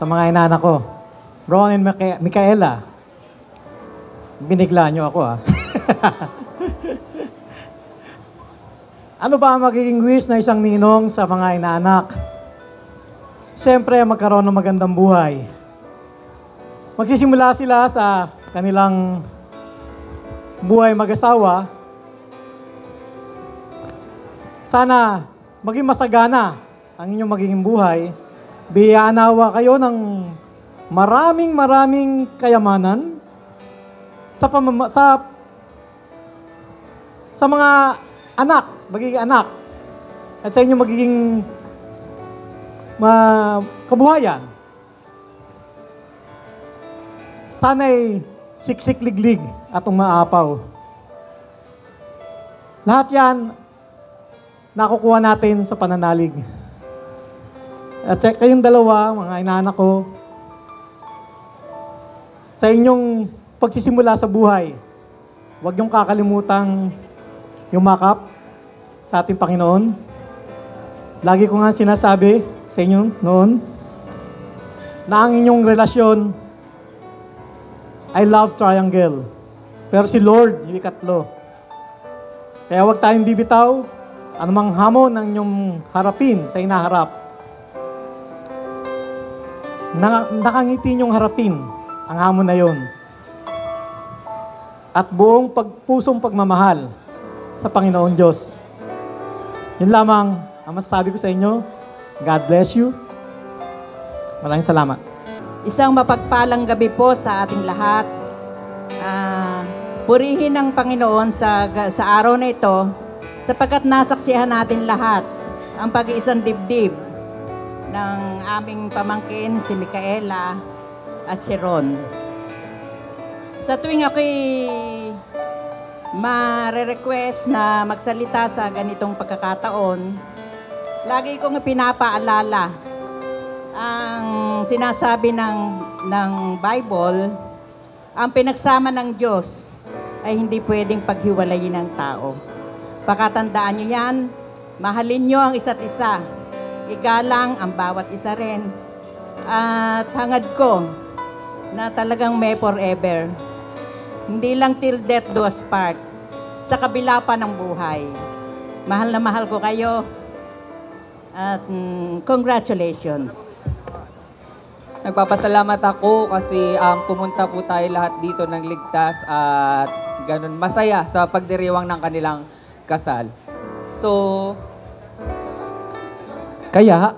sa mga inanak ko, Ron and Micaela. Binigla nyo ako, ha? Ano ba ang magiging wish na isang ninong sa mga inaanak? Siyempre, magkaroon ng magandang buhay. Magsisimula sila sa kanilang buhay mag-asawa. Sana maging masagana ang inyong magiging buhay. Biyanawa kayo ng maraming kayamanan sa mga anak, magiging anak, at sa inyong magiging kabuhayan. Sana'y siksik-liglig at umaapaw. Lahat yan nakukuha natin sa pananalig. At kayong dalawa, mga inaanak ko, sa inyong pagsisimula sa buhay, huwag niyong kakalimutang yumakap sa ating Panginoon. Lagi ko nga sinasabi sa inyo noon na ang inyong relasyon ay love triangle. Pero si Lord, yung ikatlo. Kaya huwag tayong bibitaw anumang hamon ang inyong harapin sa inaharap. Nakangiti niyong harapin ang hamon na yon. At buong pusong pagmamahal sa Panginoon Diyos. Yun lamang ang masasabi ko sa inyo. God bless you. Maraming salamat. Isang mapagpalang gabi po sa ating lahat. Purihin ang Panginoon sa araw na ito sapagkat nasaksihan natin lahat ang pag-iisang dibdib ng aming pamangkin si Micaela at si Ron. Sa tuwing ako'y mare-request na magsalita sa ganitong pagkakataon, lagi kong pinapaalala ang sinasabi ng Bible, ang pinagsama ng Diyos ay hindi pwedeng paghiwalayin ng tao. Pakatandaan niyo yan, mahalin niyo ang isa't isa, igalang ang bawat isa rin, at hangad ko na talagang may forever. Hindi lang till death do us part, sa kabila pa ng buhay. Mahal na mahal ko kayo at congratulations. Nagpapasalamat ako kasi pumunta po tayo lahat dito ng ligtas at ganun masaya sa pagdiriwang ng kanilang kasal. So, kaya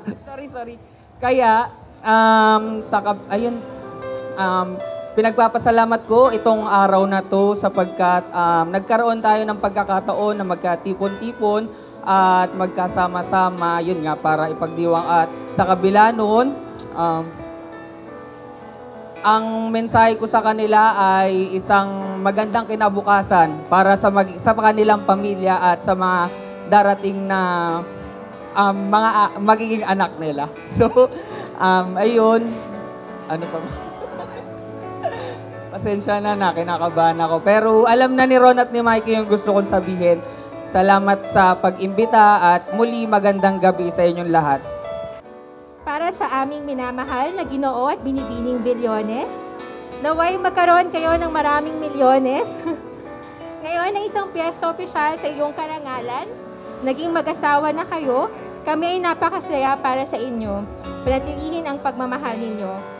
pinagpapasalamat ko itong araw na to sapagkat nagkaroon tayo ng pagkakataon na magkatipon-tipon at magkasama-sama, yun nga, para ipagdiwang. At sa kabila noon, ang mensahe ko sa kanila ay isang magandang kinabukasan para sa kanilang pamilya at sa mga darating na mga magiging anak nila. So, ayun, ano pa ba? Pasensya na, kinakabahan ako. Pero alam na ni Ron at ni Mikey yung gusto kong sabihin. Salamat sa pag-imbita at muli magandang gabi sa inyong lahat. Para sa aming minamahal na Ginoo at binibining Bilyones, naway magkaroon kayo ng maraming milyones. Ngayon ay isang piyesta opisyal sa iyong karangalan. Naging mag-asawa na kayo. Kami ay napakasaya para sa inyo. Panatilihin ang pagmamahal ninyo.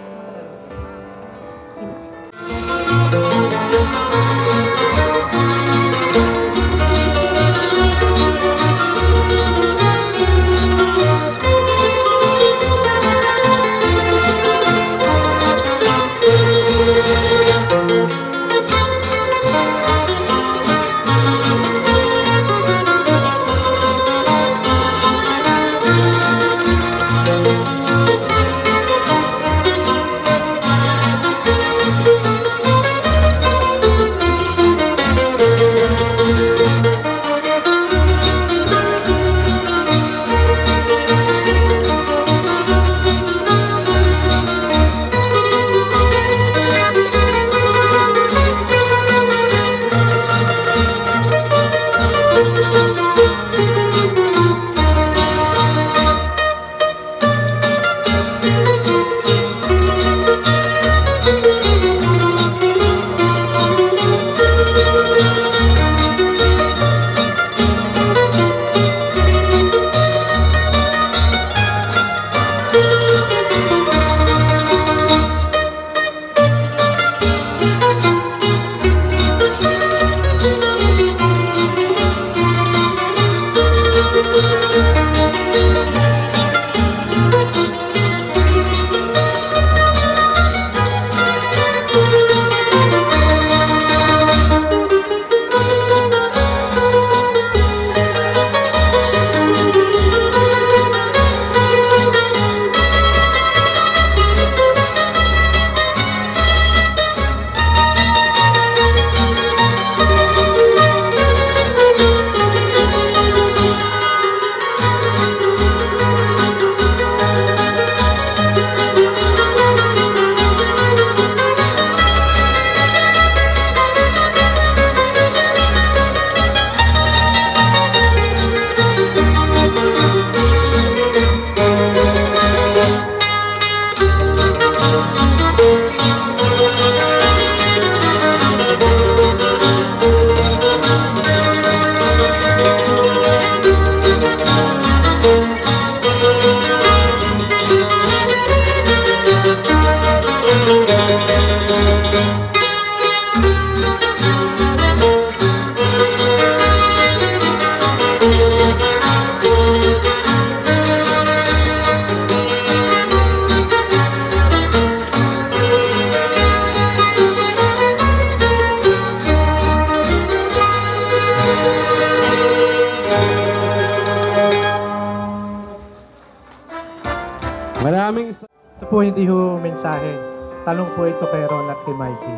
Ito po hindi ho mensahe. Tanong po ito kay Ron at kay Mikey.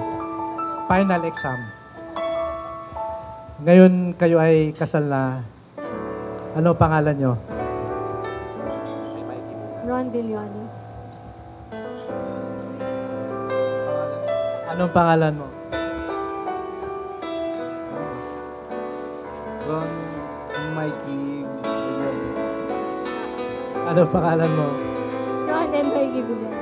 Final exam. Ngayon kayo ay kasal na. Ano pangalan nyo? Ron Villone. Anong pangalan mo? Ron Mikey Villores. Anong pangalan mo? Ron and Mikey Villone.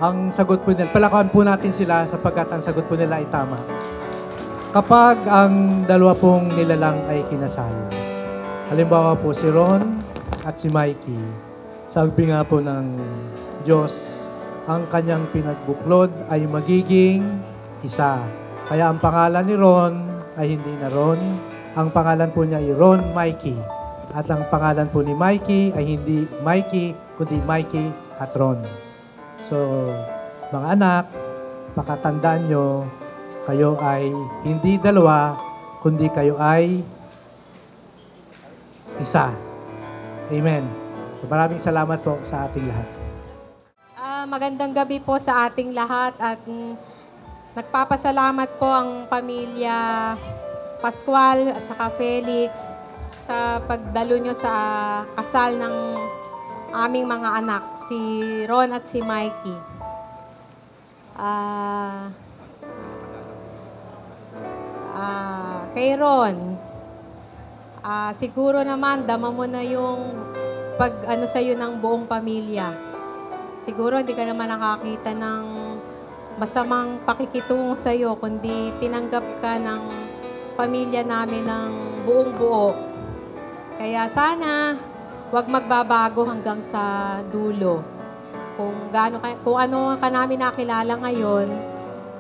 Ang sagot po nila, palakpakan po natin sila sapagkat ang sagot po nila ay tama. Kapag ang dalawa pong nilalang ay kinasal, halimbawa po si Ron at si Mikey, sabi nga po ng Diyos, ang kanyang pinagbuklod ay magiging isa. Kaya ang pangalan ni Ron ay hindi na Ron, ang pangalan po niya ay Ron Mikey. At ang pangalan po ni Mikey ay hindi Mikey, kundi Mikey at Ron. So, mga anak, pakatandaan nyo, kayo ay hindi dalawa, kundi kayo ay isa. Amen. So, maraming salamat po sa ating lahat. Magandang gabi po sa ating lahat at nagpapasalamat po ang pamilya Pascual at saka Felix sa pagdalo nyo sa kasal ng aming mga anak, si Ron at si Mikey. Kay Ron, siguro naman dama mo na yung pag-ano sa'yo ng buong pamilya. Siguro hindi ka naman nakakita ng masamang pakikitungo sa'yo, kundi tinanggap ka ng pamilya namin ng buong buo. Kaya sana huwag magbabago hanggang sa dulo. Kung ano ka namin nakilala ngayon,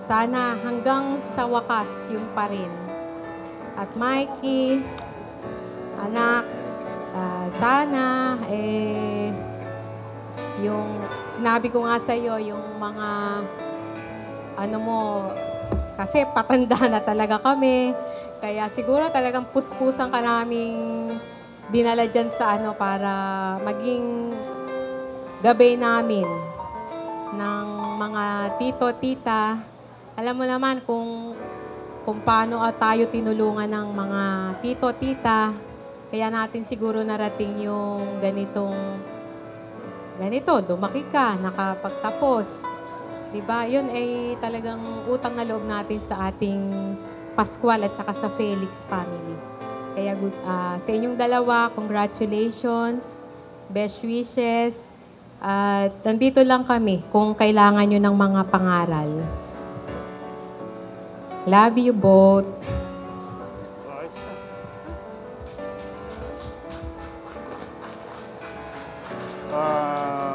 sana hanggang sa wakas yun pa rin. At Mikey, anak, sana yung sinabi ko nga sa iyo, yung mga ano mo, kasi patanda na talaga kami. Kaya siguro talagang puspusan ka naming dinala dyan sa ano para maging gabay namin ng mga tito, tita. Alam mo naman kung paano tayo tinulungan ng mga tito, tita. Kaya natin siguro narating yung ganito, lumaki ka, nakapagtapos. Diba? Yun ay talagang utang na loob natin sa ating Pascual at saka sa Felix family. Kaya sa inyong dalawa, congratulations, best wishes, at nandito lang kami kung kailangan nyo ng mga pangaral. Love you both.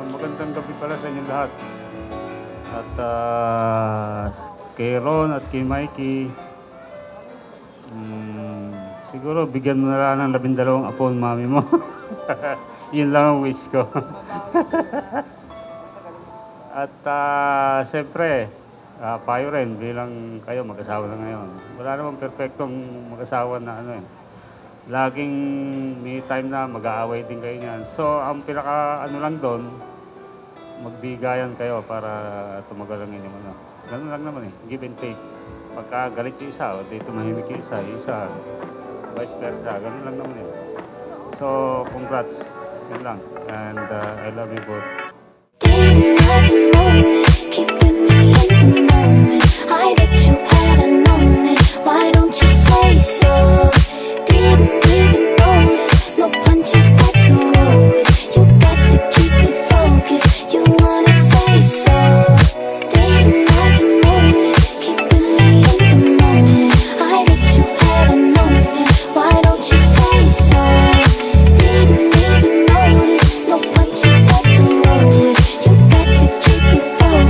Magandang gabi pala sa inyong lahat. At kay Ron at kay Mikey, siguro bigyan mo na lang ng 12 apo ang mami mo. Yun lang ang wish ko. At siyempre, payo rin bilang kayo mag-asawa na ngayon. Wala namang perfectong mag-asawa na ano eh. Laging may time na mag-aaway din kayo niyan. So, ang pinaka ano lang doon, magbigayan kayo para tumagal ang inyong ano. Ganun lang naman eh, give and take. Pagka galit yung isa, o di tumahimik yung isa, vice versa, ganun lang naman eh. So, congrats. Yan lang. And I love you both. Keeping me in the moment. I that you hadn't known it. Why don't you say so? Didn't even notice. No punches that to roll with. You got to keep me focused. You wanna say so? Didn't have to moan it. Keeping me in the moment. I that you hadn't known it. Why don't you say so? Didn't even notice. No punches that to roll with. You got to keep me focused.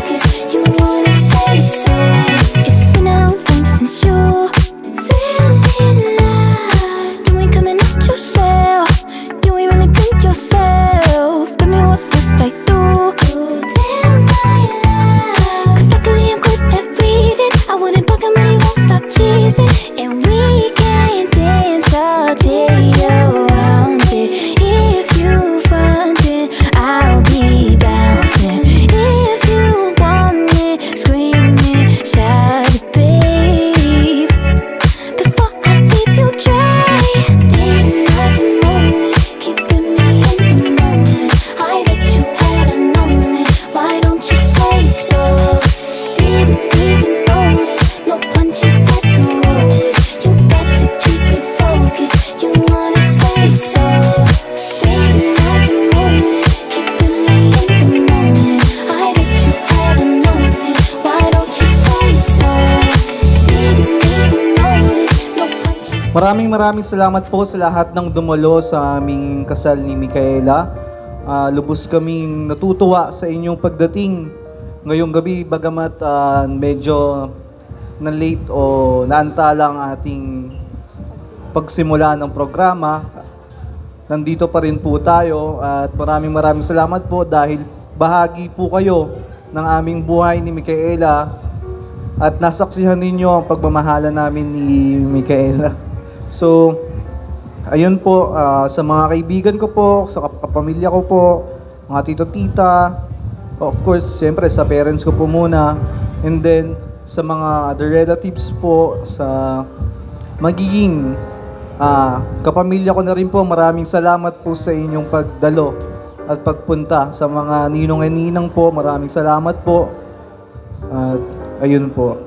Maraming salamat po sa lahat ng dumalo sa aming kasal ni Micaela. Lubos kaming natutuwa sa inyong pagdating ngayong gabi, bagamat medyo na-late o naantala ang ating pagsimula ng programa. Nandito pa rin po tayo at maraming salamat po dahil bahagi po kayo ng aming buhay ni Micaela at nasaksihan ninyo ang pagmamahala namin ni Micaela. So, ayun po, sa mga kaibigan ko po, sa kapamilya ko po, mga tito-tita, of course, siyempre sa parents ko po muna, and then sa mga other relatives po, sa magiging kapamilya ko na rin po, maraming salamat po sa inyong pagdalo at pagpunta. Sa mga ninong and ninang po, maraming salamat po. At ayun po.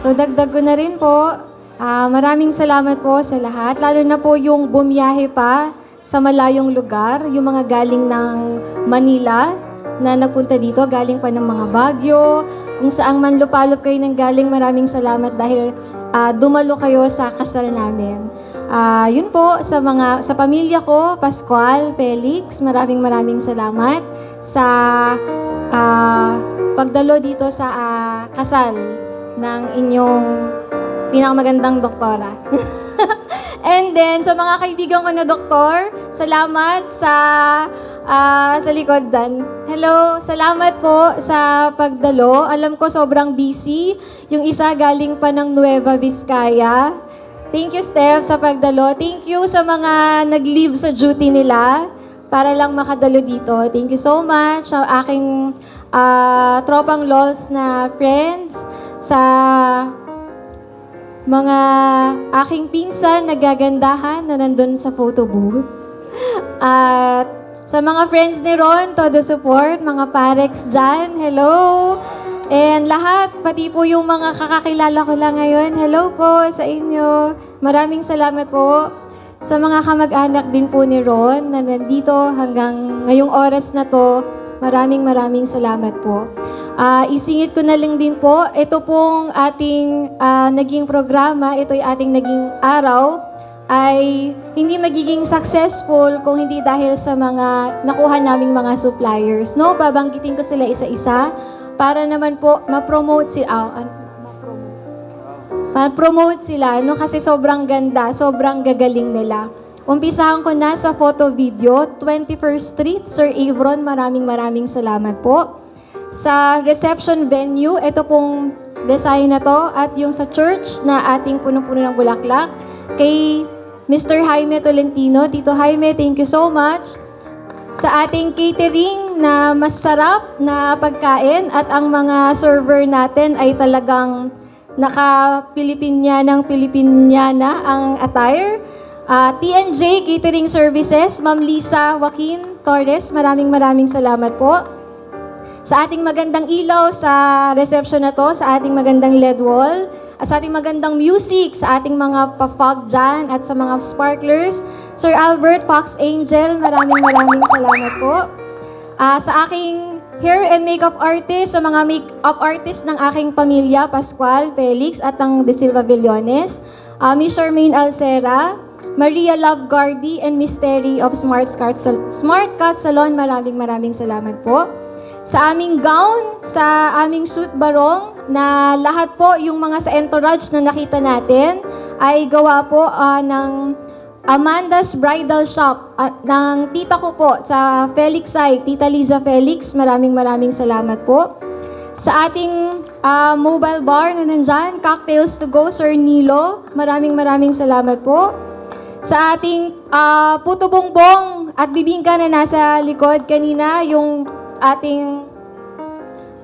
So dagdag ko na rin po, maraming salamat po sa lahat, lalo na po yung bumiyahe pa sa malayong lugar, yung mga galing ng Manila na nagpunta dito, galing pa ng mga Baguio, kung saan man lupalop kayo ng galing, maraming salamat dahil dumalo kayo sa kasal namin. Yun po, sa pamilya ko, Pascual, Felix, maraming salamat sa pagdalo dito sa kasal ng inyong pinakamagandang doktora. And then, sa mga kaibigan ko na doktor, salamat sa likod dan. Hello, salamat po sa pagdalo. Alam ko sobrang busy. Yung isa galing pa ng Nueva Vizcaya. Thank you, Steph, sa pagdalo. Thank you sa mga nag-leave sa duty nila para lang makadalo dito. Thank you so much sa aking tropang LOLs na friends, sa mga aking pinsan na gagandahan na nandun sa photo booth. At sa mga friends ni Ron, todo support, mga parex dyan, hello! And lahat, pati po yung mga kakakilala ko lang ngayon, hello po sa inyo. Maraming salamat po sa mga kamag-anak din po ni Ron na nandito hanggang ngayong oras na to. Maraming salamat po. Isingit ko na lang din po, ito pong ating naging programa, ito ay ating naging araw, ay hindi magiging successful kung hindi dahil sa mga nakuha naming mga suppliers. No, babanggitin ko sila isa-isa para naman po ma-promote sila, no, kasi sobrang ganda, sobrang gagaling nila. Umpisahan ko na sa photo video, 21st Street, Sir Avron, maraming salamat po. Sa reception venue, ito pong design na to, at yung sa church na ating punong-puno ng bulaklak, kay Mr. Jaime Tolentino. Tito Jaime, thank you so much. Sa ating catering na masarap na pagkain at ang mga server natin ay talagang naka-Pilipinyana ang attire. TNJ Catering Services, Ma'am Lisa Joaquin Torres, maraming salamat po. Sa ating magandang ilaw sa reception na to, sa ating magandang LED wall, sa ating magandang music, sa ating mga pa-fog dyan, at sa mga sparklers, Sir Albert Fox Angel, maraming salamat po. Sa aking hair and makeup artist, sa mga makeup artist ng aking pamilya, Pascual, Felix, at ang De Silva Villones, Miss Charmaine Alcera, Maria Love Gardy, and Mystery of Smart Cut Salon, maraming salamat po. Sa aming gown, sa aming suit barong, na lahat po yung mga sa entourage na nakita natin ay gawa po ng Amanda's Bridal Shop ng tita ko po sa Felix side, Tita Liza Felix, maraming salamat po. Sa ating mobile bar na nandyan, Cocktails to Go, Sir Nilo, maraming salamat po. Sa ating puto bongbong at bibingka na nasa likod kanina, yung ating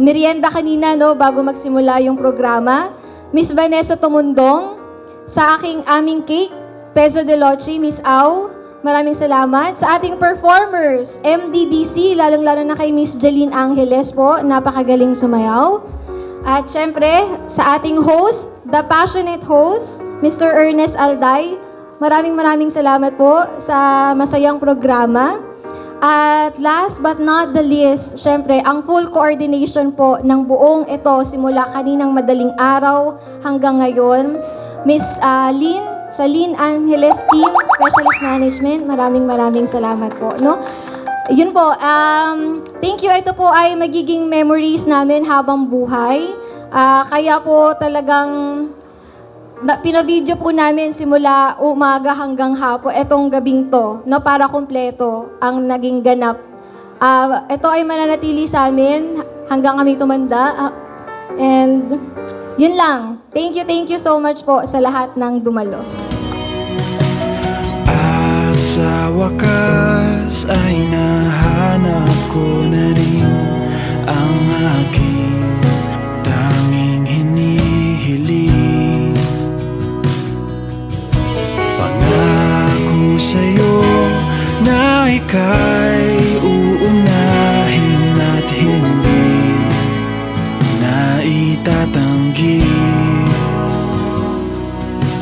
merienda kanina, no, bago magsimula yung programa, Miss Vanessa Tumundong. Sa aming cake, Peso de Loche, Miss Au, maraming salamat. Sa ating performers, MDDC, lalong-lalo na kay Miss Jeline Angeles po, napakagaling sumayaw. At syempre, sa ating host, the passionate host, Mr. Ernest Alday, maraming salamat po sa masayang programa. At last but not the least, syempre, ang full coordination po ng buong ito simula kaninang madaling araw hanggang ngayon. Miss Lynn, sa Lynn Angeles Team, Specialist Management, maraming salamat po. No? Yun po, thank you. Ito po ay magiging memories namin habang buhay. Kaya po talagang pinavideo po namin simula umaga hanggang hapon etong gabing to, no, para kumpleto ang naging ganap. Ito ay mananatili sa amin hanggang kami tumanda. And yun lang. Thank you so much po sa lahat ng dumalo. At sa wakas ay nahanap ko na rin ang aking tanging hinihiling. Pangako sa'yo na ika'y uunahin at hindi na itatanggi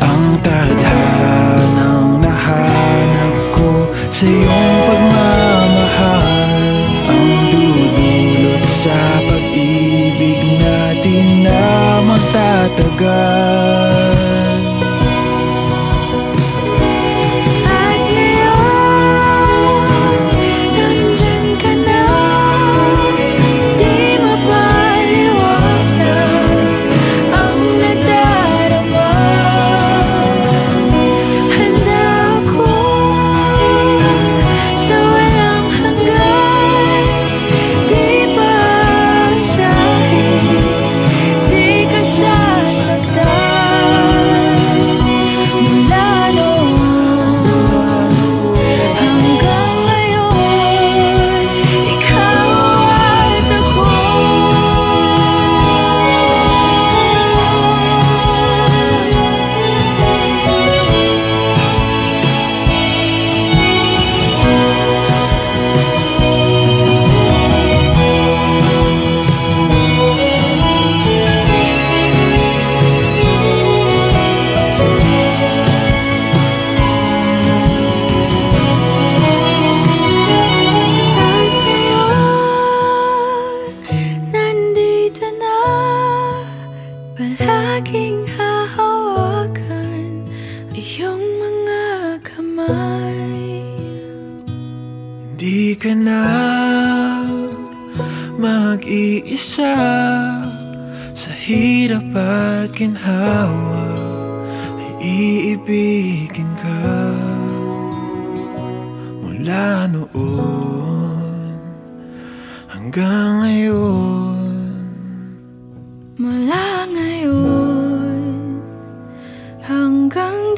ang tadhanang nahanap ko sa iyong pagmamahal, ang dudulot sa pag-ibig natin na magtatagal. Palaging hahawakan iyong mga kamay. Hindi ka na mag-iisa sa hirap at ginhawa, ay iibigin ka mula noon hanggang ngayon. Mula ngayon hanggang